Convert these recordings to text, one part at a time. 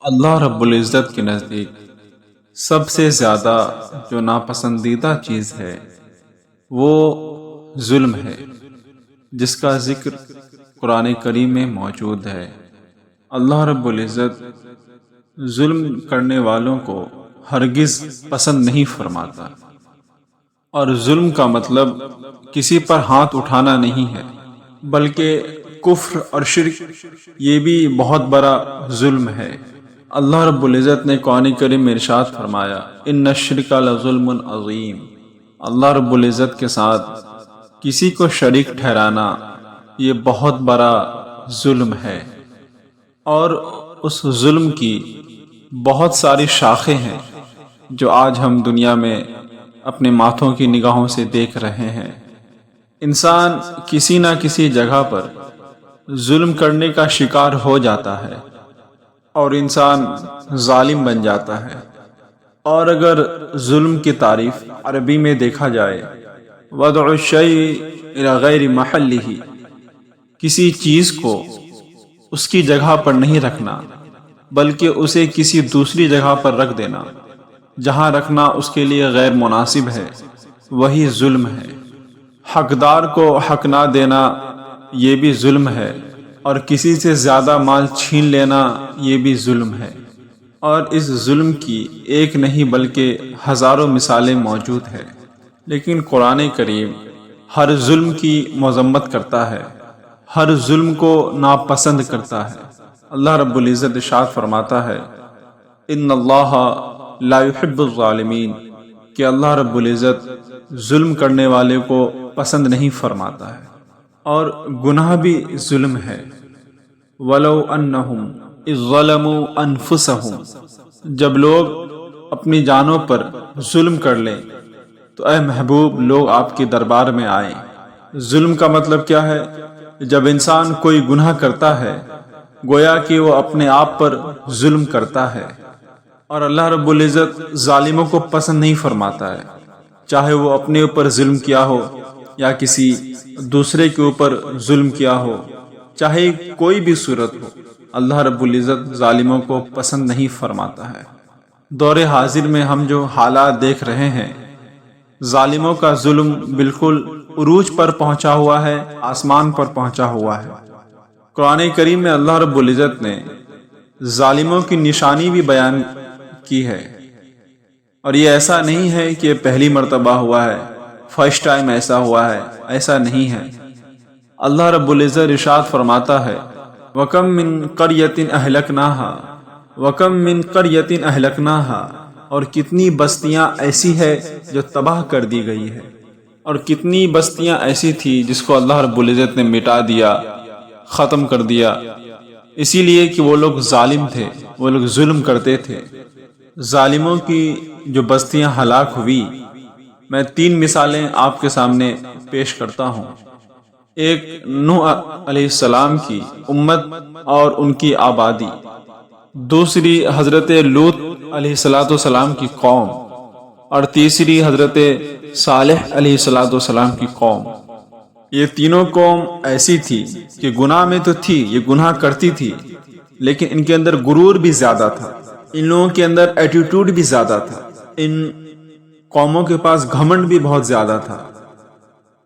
اللہ رب العزت کے نزدیک سب سے زیادہ جو ناپسندیدہ چیز ہے وہ ظلم ہے، جس کا ذکر قرآن کریم میں موجود ہے۔ اللہ رب العزت ظلم کرنے والوں کو ہرگز پسند نہیں فرماتا، اور ظلم کا مطلب کسی پر ہاتھ اٹھانا نہیں ہے، بلکہ کفر اور شرک یہ بھی بہت بڑا ظلم ہے۔ اللہ رب العزت نے قرآن کریم میں ارشاد فرمایا، ان الشرک لظلم عظیم۔ اللہ رب العزت کے ساتھ کسی کو شریک ٹھہرانا یہ بہت بڑا ظلم ہے، اور اس ظلم کی بہت ساری شاخیں ہیں جو آج ہم دنیا میں اپنے ماتھوں کی نگاہوں سے دیکھ رہے ہیں۔ انسان کسی نہ کسی جگہ پر ظلم کرنے کا شکار ہو جاتا ہے اور انسان ظالم بن جاتا ہے۔ اور اگر ظلم کی تعریف عربی میں دیکھا جائے، وضع الشیء الی غیر محلہ، کسی چیز کو اس کی جگہ پر نہیں رکھنا بلکہ اسے کسی دوسری جگہ پر رکھ دینا جہاں رکھنا اس کے لیے غیر مناسب ہے، وہی ظلم ہے۔ حقدار کو حق نہ دینا یہ بھی ظلم ہے، اور کسی سے زیادہ مال چھین لینا یہ بھی ظلم ہے۔ اور اس ظلم کی ایک نہیں بلکہ ہزاروں مثالیں موجود ہیں، لیکن قرآن کریم ہر ظلم کی مذمت کرتا ہے، ہر ظلم کو ناپسند کرتا ہے۔ اللہ رب العزت ارشاد فرماتا ہے، ان اللہ لا يحب الظالمین، کہ اللہ رب العزت ظلم کرنے والے کو پسند نہیں فرماتا ہے، اور گناہ بھی ظلم ہے۔ وَلَوْ أَنَّهُمْ إِذْ ظَلَمُوا أَنفُسَهُمْ، جب لوگ اپنی جانوں پر ظلم کر لیں تو اے محبوب لوگ آپ کے دربار میں آئیں۔ ظلم کا مطلب کیا ہے؟ جب انسان کوئی گناہ کرتا ہے گویا کہ وہ اپنے آپ پر ظلم کرتا ہے، اور اللہ رب العزت ظالموں کو پسند نہیں فرماتا ہے، چاہے وہ اپنے اوپر ظلم کیا ہو یا کسی دوسرے کے اوپر ظلم کیا ہو، چاہے کوئی بھی صورت ہو، اللہ رب العزت ظالموں کو پسند نہیں فرماتا ہے۔ دور حاضر میں ہم جو حالات دیکھ رہے ہیں، ظالموں کا ظلم بالکل عروج پر پہنچا ہوا ہے، آسمان پر پہنچا ہوا ہے۔ قرآن کریم میں اللہ رب العزت نے ظالموں کی نشانی بھی بیان کی ہے، اور یہ ایسا نہیں ہے کہ پہلی مرتبہ ہوا ہے، فرسٹ ٹائم ایسا ہوا ہے، ایسا نہیں ہے۔ اللہ رب العزت ارشاد فرماتا ہے، وَكَم مِّن قَرْيَةٍ أَهْلَكْنَاهَا وَكَم مِّن قَرْيَةٍ أَهْلَكْنَاهَا، اور کتنی بستیاں ایسی ہے جو تباہ کر دی گئی ہے، اور کتنی بستیاں ایسی تھی جس کو اللہ رب العزت نے مٹا دیا، ختم کر دیا، اسی لیے کہ وہ لوگ ظالم تھے، وہ لوگ ظلم کرتے تھے۔ ظالموں کی جو بستیاں ہلاک ہوئی، میں 3 مثالیں آپ کے سامنے پیش کرتا ہوں۔ ایک نوح علیہ السلام کی امت اور ان کی آبادی، دوسری حضرت لوط علیہ السلام کی قوم، اور تیسری حضرت صالح علیہ السلام کی قوم۔ یہ تینوں قوم ایسی تھی کہ گناہ میں تو تھی، یہ گناہ کرتی تھی، لیکن ان کے اندر غرور بھی زیادہ تھا، ان لوگوں کے اندر ایٹیٹیوڈ بھی زیادہ تھا، ان قوموں کے پاس گھمنڈ بھی بہت زیادہ تھا۔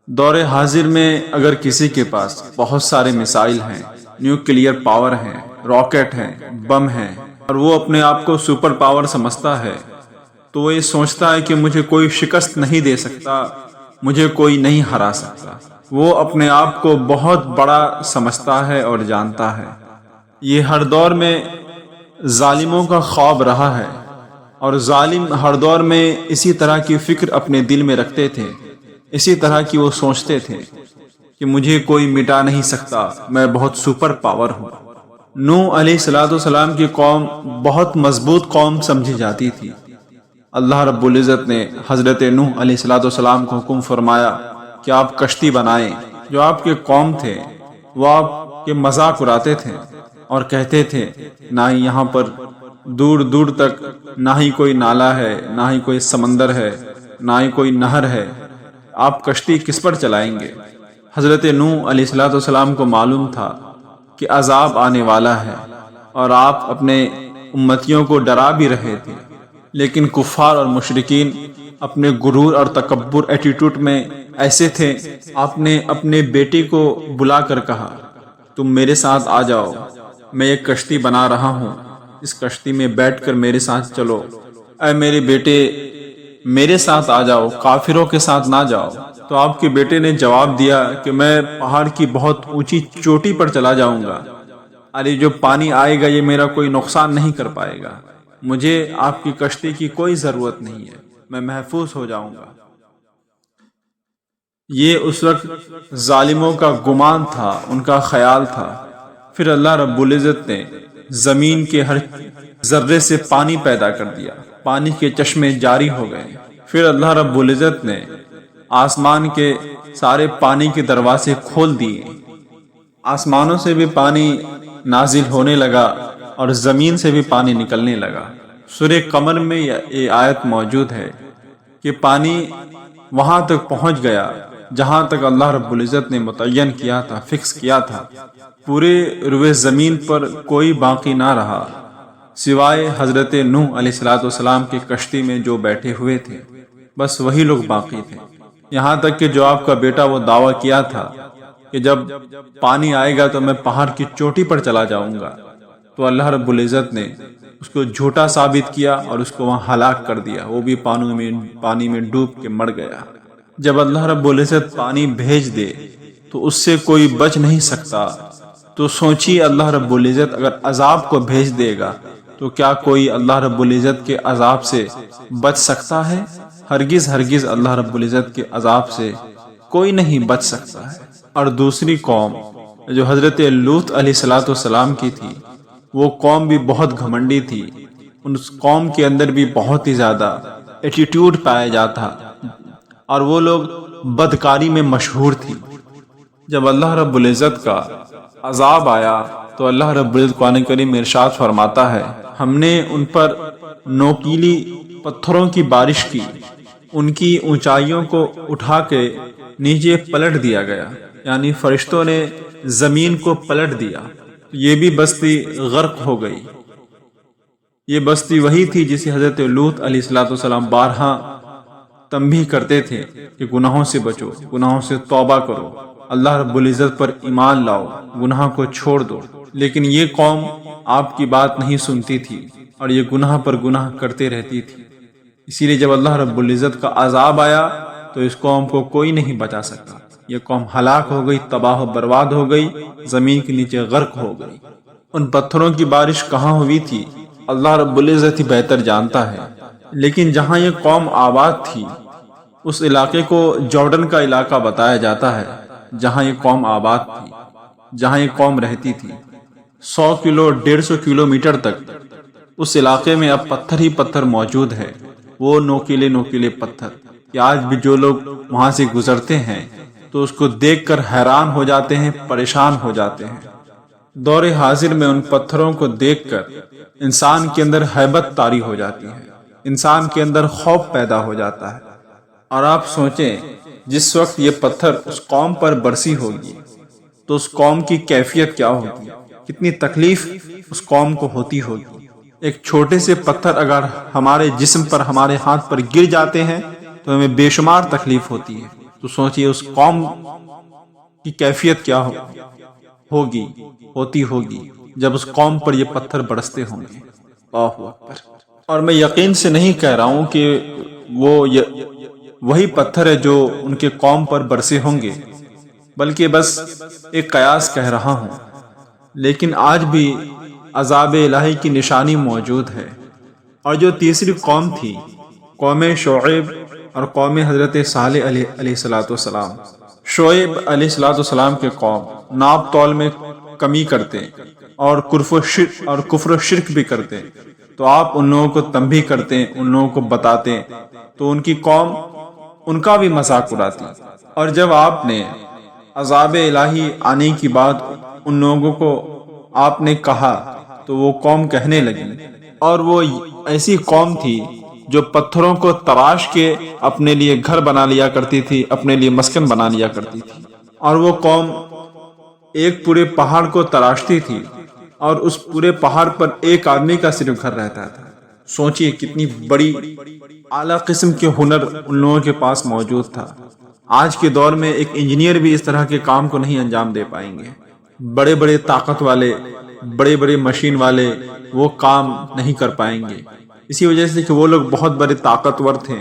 دور حاضر میں اگر کسی کے پاس بہت سارے میزائل ہیں، نیوکلیئر پاور ہیں، راکٹ ہیں، بم ہیں، اور وہ اپنے آپ کو سپر پاور سمجھتا ہے، تو وہ یہ سوچتا ہے کہ مجھے کوئی شکست نہیں دے سکتا، مجھے کوئی نہیں ہرا سکتا۔ وہ اپنے آپ کو بہت بڑا سمجھتا ہے اور جانتا ہے۔ یہ ہر دور میں ظالموں کا خواب رہا ہے، اور ظالم ہر دور میں اسی طرح کی فکر اپنے دل میں رکھتے تھے، اسی طرح کی وہ سوچتے تھے کہ مجھے کوئی مٹا نہیں سکتا، میں بہت سپر پاور ہوں۔ نوح علیہ السلام کی قوم بہت مضبوط قوم سمجھی جاتی تھی۔ اللہ رب العزت نے حضرت نوح علیہ السلام کو حکم فرمایا کہ آپ کشتی بنائیں۔ جو آپ کے قوم تھے وہ آپ کے مذاق اڑاتے تھے اور کہتے تھے نہ ہی یہاں پر دور دور تک نہ ہی کوئی نالا ہے، نہ ہی کوئی سمندر ہے، نہ ہی کوئی نہر ہے، آپ کشتی کس پر چلائیں گے؟ حضرت نوح علیہ السلام کو معلوم تھا کہ عذاب آنے والا ہے، اور آپ اپنے امتیوں کو ڈرا بھی رہے تھے، لیکن کفار اور مشرکین اپنے غرور اور تکبر ایٹیٹیوڈ میں ایسے تھے۔ آپ نے اپنے بیٹے کو بلا کر کہا، تم میرے ساتھ آ جاؤ، میں ایک کشتی بنا رہا ہوں، اس کشتی میں بیٹھ کر میرے ساتھ چلو۔ اے میرے بیٹے، میرے ساتھ آ جاؤ، کافروں کے ساتھ نہ جاؤ۔ تو آپ کے بیٹے نے جواب دیا کہ میں پہاڑ کی بہت اونچی چوٹی پر چلا جاؤں گا، ارے جو پانی آئے گا یہ میرا کوئی نقصان نہیں کر پائے گا، مجھے آپ کی کشتی کی کوئی ضرورت نہیں ہے، میں محفوظ ہو جاؤں گا۔ یہ اس وقت ظالموں کا گمان تھا، ان کا خیال تھا۔ پھر اللہ رب العزت نے زمین کے ہر ذرے سے پانی پیدا کر دیا، پانی کے چشمے جاری ہو گئے۔ پھر اللہ رب العزت نے آسمان کے سارے پانی کے دروازے کھول دیے، آسمانوں سے بھی پانی نازل ہونے لگا اور زمین سے بھی پانی نکلنے لگا۔ سورہ قمر میں یہ آیت موجود ہے کہ پانی وہاں تک پہنچ گیا جہاں تک اللہ رب العزت نے متعین کیا تھا، فکس کیا تھا۔ پورے روئے زمین پر کوئی باقی نہ رہا سوائے حضرت نوح علیہ السلام کی کشتی میں جو بیٹھے ہوئے تھے، بس وہی لوگ باقی تھے۔ یہاں تک کہ جو آپ کا بیٹا وہ دعویٰ کیا تھا کہ جب پانی آئے گا تو میں پہاڑ کی چوٹی پر چلا جاؤں گا، تو اللہ رب العزت نے اس کو جھوٹا ثابت کیا اور اس کو وہاں ہلاک کر دیا، وہ بھی پانی میں ڈوب کے مر گیا۔ جب اللہ رب العزت پانی بھیج دے تو اس سے کوئی بچ نہیں سکتا، تو سوچیے اللہ رب العزت اگر عذاب کو بھیج دے گا تو کیا کوئی اللہ رب العزت کے عذاب سے بچ سکتا ہے؟ ہرگز ہرگز اللہ رب العزت کے عذاب سے کوئی نہیں بچ سکتا ہے۔ اور دوسری قوم جو حضرت لوط علیہ السلام کی تھی، وہ قوم بھی بہت گھمنڈی تھی، اس قوم کے اندر بھی بہت ہی زیادہ ایٹیٹیوڈ پایا جاتا اور وہ لوگ بدکاری میں مشہور تھی۔ جب اللہ رب العزت کا عذاب آیا تو اللہ رب العزت قرآن کریم میں ارشاد فرماتا ہے، ہم نے ان پر نوکیلی پتھروں کی بارش کی، ان کی اونچائیوں کو اٹھا کے نیچے پلٹ دیا گیا، یعنی فرشتوں نے زمین کو پلٹ دیا، یہ بھی بستی غرق ہو گئی۔ یہ بستی وہی تھی جسے حضرت لوط علیہ السلام بارہا تنبیہ کرتے تھے کہ گناہوں سے بچو، گناہوں سے توبہ کرو، اللہ رب العزت پر ایمان لاؤ، گناہ کو چھوڑ دو۔ لیکن یہ قوم آپ کی بات نہیں سنتی تھی اور یہ گناہ پر گناہ کرتے رہتی تھی، اسی لیے جب اللہ رب العزت کا عذاب آیا تو اس قوم کو کوئی نہیں بچا سکا، یہ قوم ہلاک ہو گئی، تباہ و برباد ہو گئی، زمین کے نیچے غرق ہو گئی۔ ان پتھروں کی بارش کہاں ہوئی تھی اللہ رب العزت ہی بہتر جانتا ہے، لیکن جہاں یہ قوم آباد تھی اس علاقے کو جارڈن کا علاقہ بتایا جاتا ہے، جہاں یہ قوم آباد تھی، جہاں یہ قوم رہتی تھی۔ 100 کلو 150 کلومیٹر تک اس علاقے میں اب پتھر ہی پتھر موجود ہے، وہ نوکیلے نوکیلے پتھر کہ آج بھی جو لوگ وہاں سے گزرتے ہیں تو اس کو دیکھ کر حیران ہو جاتے ہیں، پریشان ہو جاتے ہیں۔ دور حاضر میں ان پتھروں کو دیکھ کر انسان کے اندر ہیبت طاری ہو جاتی ہے، انسان کے اندر خوف پیدا ہو جاتا ہے۔ اور آپ سوچیں جس وقت یہ پتھر اس قوم پر برسی ہوگی تو اس قوم کی کیفیت کیا ہوگی، کتنی تکلیف اس قوم کو ہوتی ہوگی۔ ایک چھوٹے سے پتھر اگر ہمارے جسم پر، ہمارے ہاتھ پر گر جاتے ہیں تو ہمیں بے شمار تکلیف ہوتی ہے، تو سوچئے اس قوم کی کیفیت کیا ہوگی جب اس قوم پر یہ پتھر برستے ہوں گے۔ اللہ اکبر۔ اور میں یقین سے نہیں کہہ رہا ہوں کہ وہ وہی پتھر ہے جو ان کے قوم پر برسے ہوں گے، بلکہ بس ایک قیاس کہہ رہا ہوں، لیکن آج بھی عذاب الہی کی نشانی موجود ہے۔ اور جو تیسری قوم تھی، قوم شعیب اور قوم حضرت صالح علیہ السلام۔ شعیب علیہ السلام کے قوم ناپ تول میں کمی کرتے اور کفر و شرک بھی کرتے، تو آپ ان لوگوں کو تنبیہ کرتے، ان لوگوں کو بتاتے تو ان کی قوم ان کا بھی مذاق اڑاتی۔ اور جب آپ نے عذاب الہی آنے کی بات ان لوگوں کو آپ نے کہا تو وہ قوم کہنے لگی، اور وہ ایسی قوم تھی جو پتھروں کو تراش کے اپنے لیے گھر بنا لیا کرتی تھی، اپنے لیے مسکن بنا لیا کرتی تھی۔ اور وہ قوم ایک پورے پہاڑ کو تراشتی تھی اور اس پورے پہاڑ پر ایک آدمی کا صرف گھر رہتا تھا۔ سوچئے کتنی بڑی اعلیٰ قسم کے ہنر ان لوگوں کے پاس موجود تھا۔ آج کے دور میں ایک انجینئر بھی اس طرح کے کام کو نہیں انجام دے پائیں گے۔ بڑے بڑے طاقت والے، بڑے بڑے مشین والے وہ کام نہیں کر پائیں گے، اسی وجہ سے کہ وہ لوگ بہت بڑے طاقتور تھے،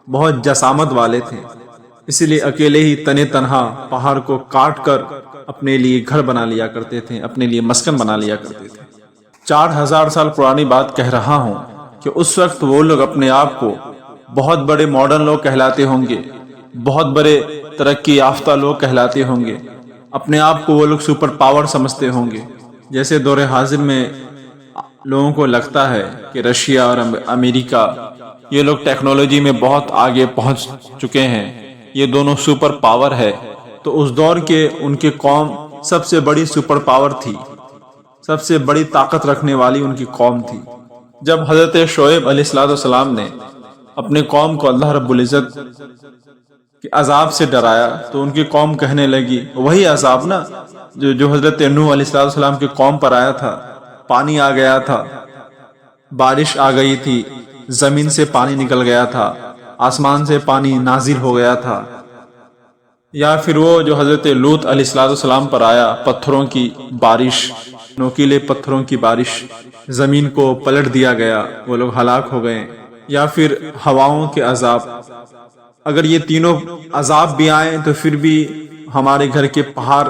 بہت جسامت والے تھے، اسی لیے اکیلے ہی تنے تنہا پہاڑ کو کاٹ کر اپنے لیے گھر بنا لیا کرتے تھے، اپنے لیے مسکن بنا لیا کرتے تھے۔ 4000 سال پرانی بات کہہ رہا ہوں کہ اس وقت وہ لوگ اپنے آپ کو بہت بڑے ماڈرن لوگ کہلاتے ہوں گے، بہت بڑے ترقی یافتہ لوگ کہلاتے ہوں گے، اپنے آپ کو وہ لوگ سپر پاور سمجھتے ہوں گے۔ جیسے دور حاضر میں لوگوں کو لگتا ہے کہ رشیا اور امریکہ یہ لوگ ٹیکنالوجی میں بہت آگے پہنچ چکے ہیں، یہ دونوں سپر پاور ہے، تو اس دور کے ان کے قوم سب سے بڑی سپر پاور تھی، سب سے بڑی طاقت رکھنے والی ان کی قوم تھی۔ جب حضرت شعیب علیہ السلام نے اپنے قوم کو اللہ رب العزت کے عذاب سے ڈرایا تو ان کی قوم کہنے لگی وہی عذاب نا جو حضرت نوح علیہ السلام کی قوم پر آیا تھا، پانی آ گیا تھا، بارش آ گئی تھی، زمین سے پانی نکل گیا تھا، آسمان سے پانی نازل ہو گیا تھا۔ یا پھر وہ جو حضرت لوط علیہ السلام پر آیا، پتھروں کی بارش، نوکیلے پتھروں کی بارش، زمین کو پلٹ دیا گیا، وہ لوگ ہلاک ہو گئے۔ یا پھر ہواؤں کے عذاب، اگر یہ تینوں عذاب بھی آئیں تو پھر بھی ہمارے گھر کے پہاڑ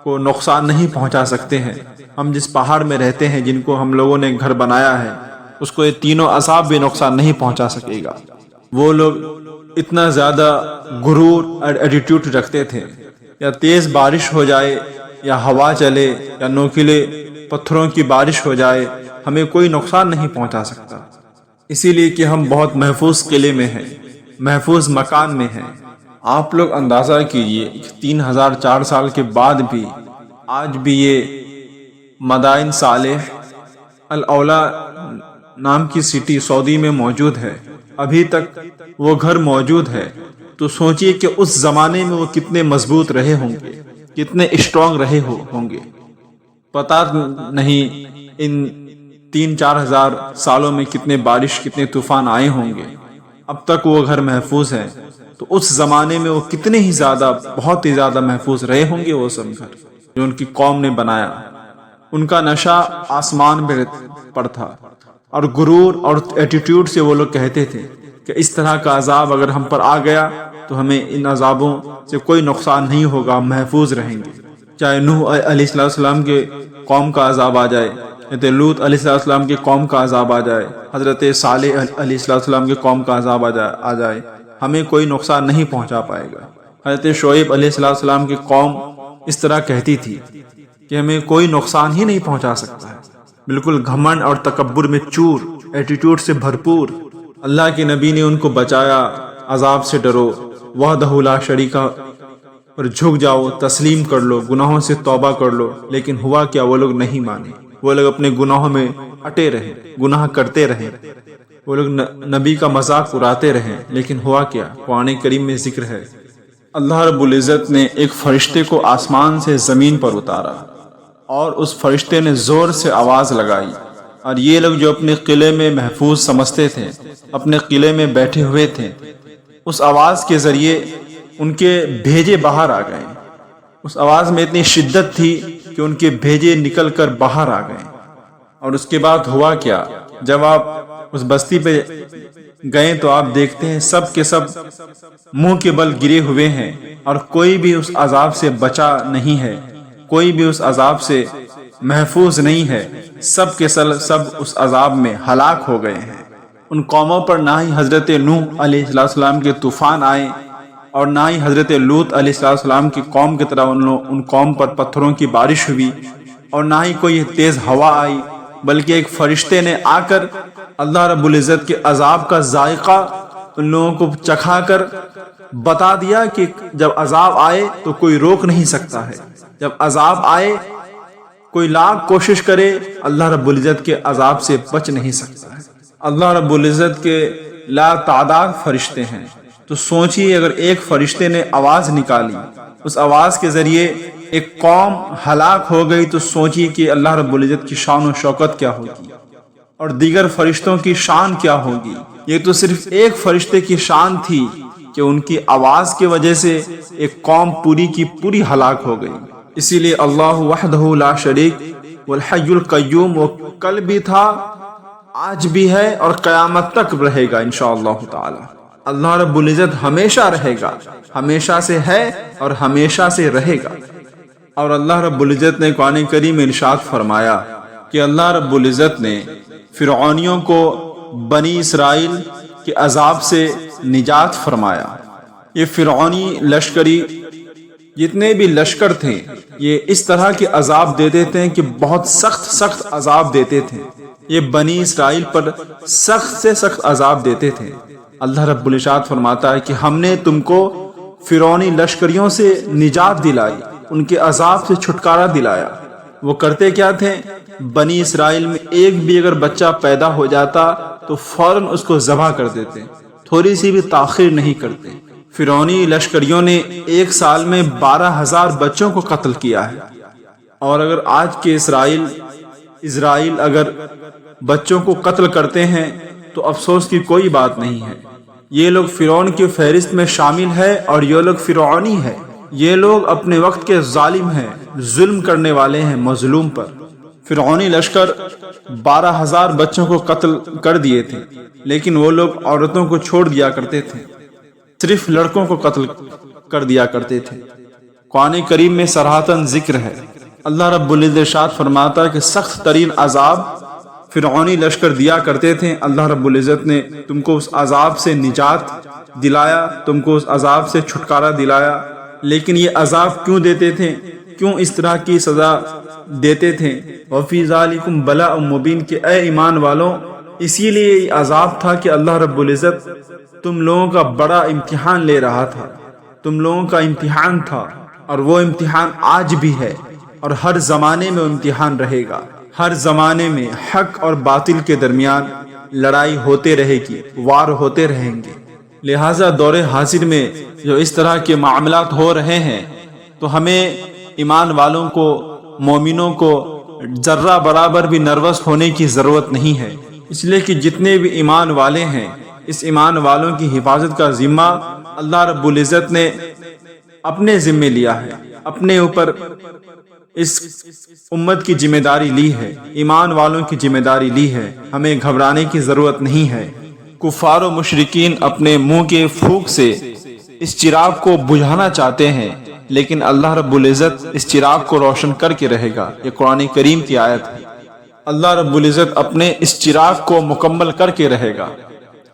کو نقصان نہیں پہنچا سکتے ہیں۔ ہم جس پہاڑ میں رہتے ہیں، جن کو ہم لوگوں نے گھر بنایا ہے، اس کو یہ تینوں عذاب بھی نقصان نہیں پہنچا سکے گا۔ وہ لوگ اتنا زیادہ غرور اور ایٹیٹیوڈ رکھتے تھے، یا تیز بارش ہو جائے، یا ہوا چلے، یا نوکیلے پتھروں کی بارش ہو جائے، ہمیں کوئی نقصان نہیں پہنچا سکتا، اسی لیے کہ ہم بہت محفوظ قلعے میں ہیں، محفوظ مکان میں ہیں۔ آپ لوگ اندازہ کیجئے 3004 سال کے بعد بھی آج بھی یہ مدائن صالح الاولیاء نام کی سٹی سعودی میں موجود ہے، ابھی تک وہ گھر موجود ہے۔ تو سوچئے کہ اس زمانے میں وہ کتنے مضبوط رہے ہوں گے، کتنے اسٹرانگ رہے ہوں گے۔ پتہ نہیں ان 3-4 ہزار سالوں میں کتنے بارش، کتنے طوفان آئے ہوں گے، اب تک وہ گھر محفوظ ہے۔ تو اس زمانے میں وہ کتنے ہی زیادہ، بہت ہی زیادہ محفوظ رہے ہوں گے وہ سب گھر جو ان کی قوم نے بنایا۔ ان کا نشہ آسمان پر تھا، اور غرور اور ایٹیٹیوڈ سے وہ لوگ کہتے تھے کہ اس طرح کا عذاب اگر ہم پر آ گیا تو ہمیں ان عذابوں سے کوئی نقصان نہیں ہوگا، محفوظ رہیں گے۔ چاہے نوح علیہ السلام کے قوم کا عذاب آ جائے، حضرت لوط علیہ السلام کے قوم کا عذاب آ جائے، حضرت صالح علیہ السلام کے قوم کا عذاب آ جائے، ہمیں کوئی نقصان نہیں پہنچا پائے گا۔ حضرت شعیب علیہ السلام کی قوم اس طرح کہتی تھی کہ ہمیں کوئی نقصان ہی نہیں پہنچا سکتا ہے، بالکل گھمنڈ اور تکبر میں چور، ایٹیٹیوڈ سے بھرپور۔ اللہ کے نبی نے ان کو بچایا، عذاب سے ڈرو، وحدہ لا شریک پر جھک جاؤ، تسلیم کر لو، گناہوں سے توبہ کر لو۔ لیکن ہوا کیا؟ وہ لوگ نہیں مانے، وہ لوگ اپنے گناہوں میں اٹے رہے، گناہ کرتے رہے، وہ لوگ نبی کا مذاق اڑاتے رہے۔ لیکن ہوا کیا؟ قرآن کریم میں ذکر ہے، اللہ رب العزت نے ایک فرشتے کو آسمان سے زمین پر اتارا، اور اس فرشتے نے زور سے آواز لگائی، اور یہ لوگ جو اپنے قلعے میں محفوظ سمجھتے تھے، اپنے قلعے میں بیٹھے ہوئے تھے، اس آواز کے ذریعے ان کے بھیجے باہر آ گئے۔ اس آواز میں اتنی شدت تھی کہ ان کے بھیجے نکل کر باہر آ گئے۔ اور اس کے بعد ہوا کیا؟ جب آپ اس بستی پہ گئے تو آپ دیکھتے ہیں سب کے سب منہ کے بل گرے ہوئے ہیں، اور کوئی بھی اس عذاب سے بچا نہیں ہے، کوئی بھی اس عذاب سے محفوظ نہیں ہے، سب کے سب اس عذاب میں ہلاک ہو گئے ہیں۔ ان قوموں پر نہ ہی حضرت نوح علیہ السلام کے طوفان آئے، اور نہ ہی حضرت لوط علیہ السلام کی قوم کی طرح ان قوم پر پتھروں کی بارش ہوئی، اور نہ ہی کوئی تیز ہوا آئی، بلکہ ایک فرشتے نے آ کر اللہ رب العزت کے عذاب کا ذائقہ ان لوگوں کو چکھا کر بتا دیا کہ جب عذاب آئے تو کوئی روک نہیں سکتا ہے، جب عذاب آئے کوئی لاکھ کوشش کرے اللہ رب العزت کے عذاب سے بچ نہیں سکتا ہے۔ اللہ رب العزت کے لا تعداد فرشتے ہیں، تو سوچئے اگر ایک فرشتے نے آواز نکالی، اس آواز کے ذریعے ایک قوم ہلاک ہو گئی تو سوچیے کہ اللہ رب العزت کی شان و شوکت کیا ہوگی اور دیگر فرشتوں کی شان کیا ہوگی۔ یہ تو صرف ایک فرشتے کی شان تھی کہ ان کی آواز کی وجہ سے ایک قوم پوری کی پوری ہلاک ہو گئی۔ اسی لیے اللہ وحدہ لا شریک والحی القیوم وہ کل بھی تھا، آج بھی ہے اور قیامت تک رہے گا انشاءاللہ تعالی۔ اللہ رب العزت ہمیشہ رہے گا، ہمیشہ سے ہے اور ہمیشہ سے رہے گا۔ اور اللہ رب العزت نے قرآن کریم میں ارشاد فرمایا کہ اللہ رب العزت نے فرعونیوں کو بنی اسرائیل کے عذاب سے نجات فرمایا۔ یہ فرعونی لشکری جتنے بھی لشکر تھے یہ اس طرح کے عذاب دیتے تھے کہ بہت سخت عذاب دیتے تھے، یہ بنی اسرائیل پر سخت سے سخت عذاب دیتے تھے۔ اللہ رب العزت فرماتا ہے کہ ہم نے تم کو فرعونی لشکریوں سے نجات دلائی، ان کے عذاب سے چھٹکارا دلایا۔ وہ کرتے کیا تھے؟ بنی اسرائیل میں ایک بھی اگر بچہ پیدا ہو جاتا تو فوراً اس کو ذبح کر دیتے، تھوڑی سی بھی تاخیر نہیں کرتے۔ فرعونی لشکریوں نے ایک سال میں 12,000 بچوں کو قتل کیا ہے، اور اگر آج کے اسرائیل اگر بچوں کو قتل کرتے ہیں تو افسوس کی کوئی بات نہیں ہے۔ یہ لوگ فرعون کی فہرست میں شامل ہے اور یہ لوگ فرعونی ہے، یہ لوگ اپنے وقت کے ظالم ہیں، ظلم کرنے والے ہیں مظلوم پر۔ فرعونی لشکر 12,000 بچوں کو قتل کر دیے تھے، لیکن وہ لوگ عورتوں کو چھوڑ دیا کرتے تھے، صرف لڑکوں کو قتل کر دیا کرتے تھے۔ قرآن کریم میں صراحتاً ذکر ہے، اللہ رب العزت ارشاد فرماتا ہے کہ سخت ترین عذاب فرعونی لشکر دیا کرتے تھے۔ اللہ رب العزت نے تم کو اس عذاب سے نجات دلایا، تم کو اس عذاب سے چھٹکارا دلایا، لیکن یہ عذاب کیوں دیتے تھے؟ کیوں اس طرح کی سزا دیتے تھے؟ وفی ذالکم بلاء مبین کہ اے ایمان والوں، اسی لیے یہ عذاب تھا کہ اللہ رب العزت تم لوگوں کا بڑا امتحان لے رہا تھا، تم لوگوں کا امتحان تھا، اور وہ امتحان آج بھی ہے اور ہر زمانے میں امتحان رہے گا۔ ہر زمانے میں حق اور باطل کے درمیان لڑائی ہوتے رہے گی، وار ہوتے رہیں گے۔ لہٰذا دور حاضر میں جو اس طرح کے معاملات ہو رہے ہیں تو ہمیں ایمان والوں کو، مومنوں کو ذرہ برابر بھی نروس ہونے کی ضرورت نہیں ہے، اس لیے کہ جتنے بھی ایمان والے ہیں اس ایمان والوں کی حفاظت کا ذمہ اللہ رب العزت نے اپنے ذمے لیا ہے، اپنے اوپر اس امت کی ذمہ داری لی ہے، ایمان والوں کی ذمہ داری لی ہے۔ ہمیں گھبرانے کی ضرورت نہیں ہے۔ کفار و مشرکین اپنے منہ کے پھونک سے اس چراغ کو بجھانا چاہتے ہیں، لیکن اللہ رب العزت اس چراغ کو روشن کر کے رہے گا۔ یہ قرآن کریم کی آیت ہے۔ اللہ رب العزت اپنے اس چراغ کو مکمل کر کے رہے گا،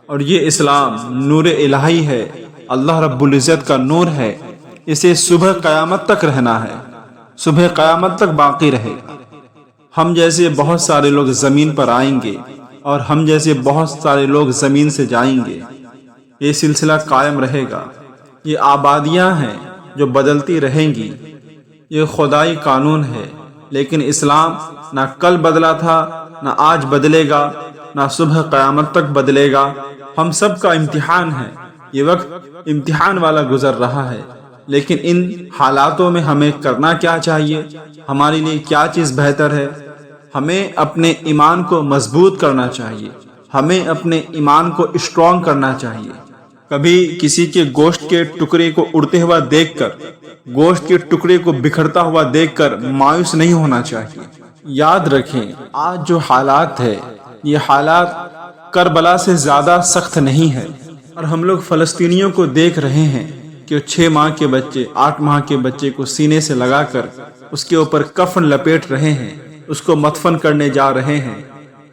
اور یہ اسلام نور الہی ہے، اللہ رب العزت کا نور ہے، اسے صبح قیامت تک رہنا ہے، صبح قیامت تک باقی رہے گا۔ ہم جیسے بہت سارے لوگ زمین پر آئیں گے اور ہم جیسے بہت سارے لوگ زمین سے جائیں گے، یہ سلسلہ قائم رہے گا۔ یہ آبادیاں ہیں جو بدلتی رہیں گی، یہ خدائی قانون ہے، لیکن اسلام نہ کل بدلا تھا، نہ آج بدلے گا، نہ صبح قیامت تک بدلے گا۔ ہم سب کا امتحان ہے، یہ وقت امتحان والا گزر رہا ہے، لیکن ان حالاتوں میں ہمیں کرنا کیا چاہیے؟ ہمارے لیے کیا چیز بہتر ہے؟ ہمیں اپنے ایمان کو مضبوط کرنا چاہیے، ہمیں اپنے ایمان کو اسٹرانگ کرنا چاہیے۔ کبھی کسی کے گوشت کے ٹکڑے کو اڑتے ہوا دیکھ کر، گوشت کے ٹکڑے کو بکھرتا ہوا دیکھ کر مایوس نہیں ہونا چاہیے۔ یاد رکھیں، آج جو حالات ہے یہ حالات کربلا سے زیادہ سخت نہیں ہے، اور ہم لوگ فلسطینیوں کو دیکھ رہے ہیں کہ 6 ماہ کے بچے، 8 ماہ کے بچے کو سینے سے لگا کر اس کے اوپر کفن لپیٹ رہے ہیں، اس کو مدفن کرنے جا رہے ہیں۔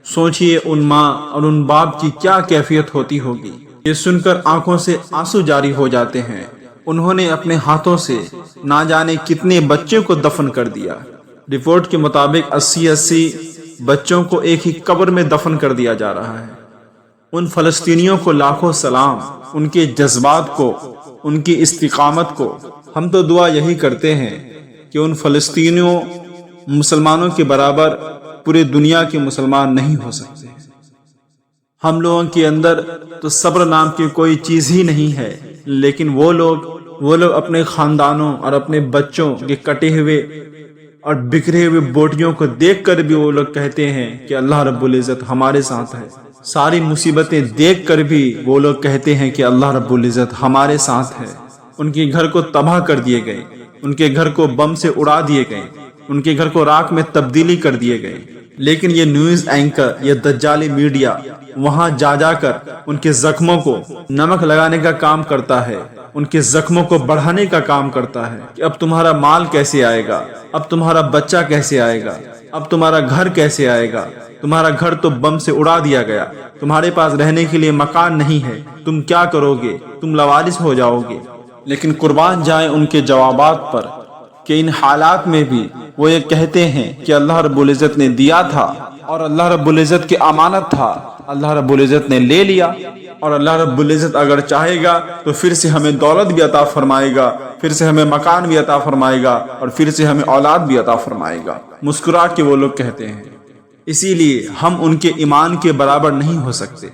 سوچئے ان ماں اور ان باپ کی کیا کیفیت ہوتی ہوگی۔ یہ سن کر آنکھوں سے آنسو جاری ہو جاتے ہیں۔ انہوں نے اپنے ہاتھوں سے نہ جانے کتنے بچوں کو دفن کر دیا۔ رپورٹ کے مطابق 80 بچوں کو ایک ہی قبر میں دفن کر دیا جا رہا ہے۔ ان فلسطینیوں کو لاکھوں سلام، ان کے جذبات کو، ان کی استقامت کو۔ ہم تو دعا یہی کرتے ہیں کہ ان فلسطینیوں مسلمانوں کے برابر پوری دنیا کے مسلمان نہیں ہو سکتے۔ ہم لوگوں کے اندر تو صبر نام کی کوئی چیز ہی نہیں ہے، لیکن وہ لوگ وہ لوگ اپنے خاندانوں اور اپنے بچوں کے کٹے ہوئے اور بکھرے ہوئے بوٹیوں کو دیکھ کر بھی وہ لوگ کہتے ہیں کہ اللہ رب العزت ہمارے ساتھ ہے۔ ساری مصیبتیں دیکھ کر بھی وہ لوگ کہتے ہیں کہ اللہ رب العزت ہمارے ساتھ ہے۔ ان کے گھر کو تباہ کر دیے گئے، ان کے گھر کو بم سے اڑا دیے گئے، ان کے گھر کو راکھ میں تبدیلی کر دیے گئے، لیکن یہ نیوز اینکر، یہ دجالی میڈیا وہاں جا جا کر ان کے زخموں کو نمک لگانے کا کام کرتا ہے، ان کے زخموں کو بڑھانے کا کام کرتا ہے کہ اب تمہارا مال کیسے آئے گا، اب تمہارا بچہ کیسے آئے گا، اب تمہارا گھر کیسے آئے گا، تمہارا گھر تو بم سے اڑا دیا گیا، تمہارے پاس رہنے کے لیے مکان نہیں ہے، تم کیا کرو گے، تم لوالس ہو جاؤ گے۔ لیکن قربان جائیں ان کے جوابات پر کہ ان حالات میں بھی وہ یہ کہتے ہیں کہ اللہ رب العزت نے دیا تھا اور اللہ رب العزت کی امانت تھا، اللہ رب العزت نے لے لیا، اور اللہ رب العزت اگر چاہے گا تو پھر سے ہمیں دولت بھی عطا فرمائے گا، پھر سے ہمیں مکان بھی عطا فرمائے گا، اور پھر سے ہمیں اولاد بھی عطا فرمائے گا۔ مسکرا کے وہ لوگ کہتے ہیں۔ اسی لیے ہم ان کے ایمان کے برابر نہیں ہو سکتے۔